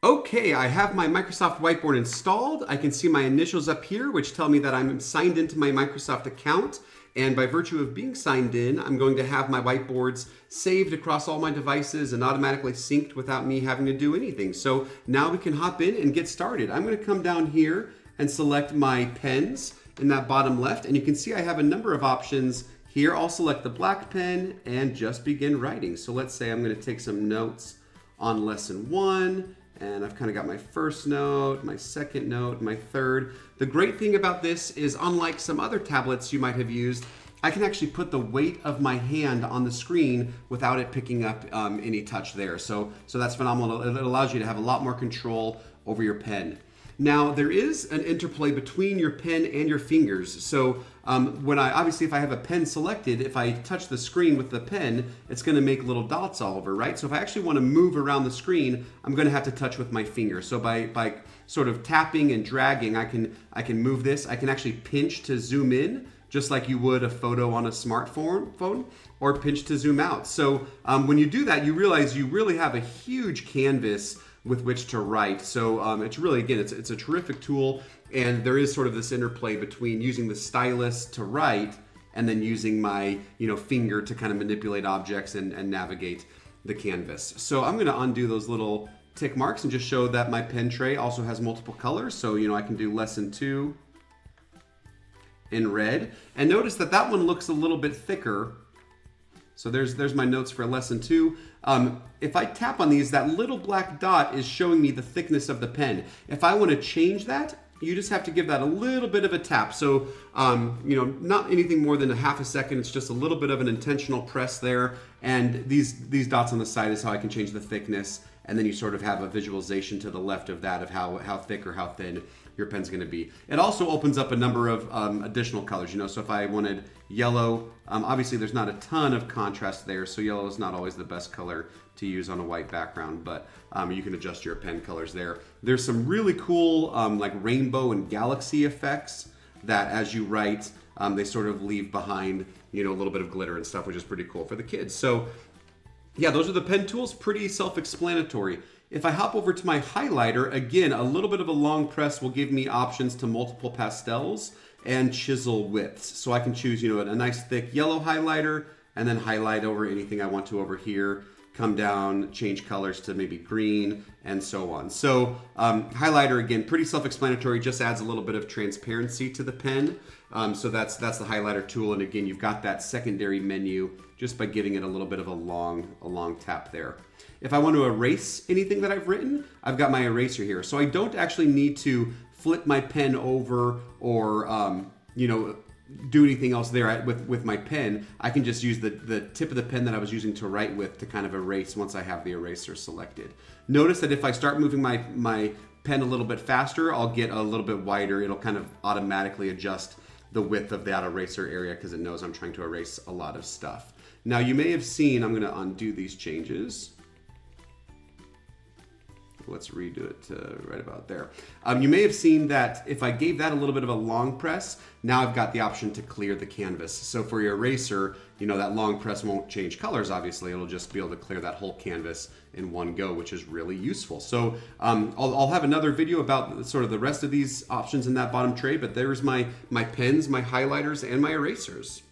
Okay, I have my Microsoft Whiteboard installed. I can see my initials up here, which tell me that I'm signed into my Microsoft account. And by virtue of being signed in, I'm going to have my whiteboards saved across all my devices and automatically synced without me having to do anything. So now we can hop in and get started. I'm going to come down here and select my pens in that bottom left. And you can see I have a number of options here. I'll select the black pen and just begin writing. So let's say I'm going to take some notes on lesson 1. And I've kind of got my first note, my second note, my third. The great thing about this is, unlike some other tablets you might have used, I can actually put the weight of my hand on the screen without it picking up any touch there. So that's phenomenal. It allows you to have a lot more control over your pen. Now, there is an interplay between your pen and your fingers. So obviously if I have a pen selected, if I touch the screen with the pen, it's gonna make little dots all over, right? So if I actually wanna move around the screen, I'm gonna have to touch with my finger. So by sort of tapping and dragging, I can move this. I can actually pinch to zoom in, just like you would a photo on a smartphone, or pinch to zoom out. So when you do that, you realize you really have a huge canvas with which to write. So it's really, again, it's a terrific tool, and there is sort of this interplay between using the stylus to write and then using my finger to kind of manipulate objects and navigate the canvas. So I'm going to undo those little tick marks and just show that my pen tray also has multiple colors. So I can do lesson 2 in red, and notice that that one looks a little bit thicker. So there's my notes for lesson 2. If I tap on these, that little black dot is showing me the thickness of the pen. If I want to change that, you just have to give that a little bit of a tap. So, not anything more than a half a second. It's just a little bit of an intentional press there. And these dots on the side is how I can change the thickness. And then you sort of have a visualization to the left of that of how thick or how thin your pen's going to be. It also opens up a number of additional colors. So if I wanted yellow, obviously there's not a ton of contrast there, so yellow is not always the best color to use on a white background, but you can adjust your pen colors there. There's some really cool like rainbow and galaxy effects that as you write, they sort of leave behind a little bit of glitter and stuff, which is pretty cool for the kids. So yeah, those are the pen tools, pretty self-explanatory. If I hop over to my highlighter, again, a little bit of a long press will give me options to multiple pastels and chisel widths. So I can choose, a nice thick yellow highlighter and then highlight over anything I want to over here, come down, change colors to maybe green, and so on. So highlighter, again, pretty self-explanatory, just adds a little bit of transparency to the pen. So that's the highlighter tool. And again, you've got that secondary menu just by giving it a little bit of a long tap there. If I want to erase anything that I've written, I've got my eraser here. So I don't actually need to flip my pen over or, do anything else there with my pen. I can just use the tip of the pen that I was using to write with to kind of erase once I have the eraser selected. Notice that if I start moving my pen a little bit faster, I'll get a little bit wider. It'll kind of automatically adjust the width of that eraser area because it knows I'm trying to erase a lot of stuff. Now you may have seen, I'm going to undo these changes. Let's redo it right about there. You may have seen that if I gave that a little bit of a long press, now I've got the option to clear the canvas. So for your eraser, that long press won't change colors, obviously. It'll just be able to clear that whole canvas in one go, which is really useful. So I'll have another video about sort of the rest of these options in that bottom tray, but there's my pens, my highlighters, and my erasers.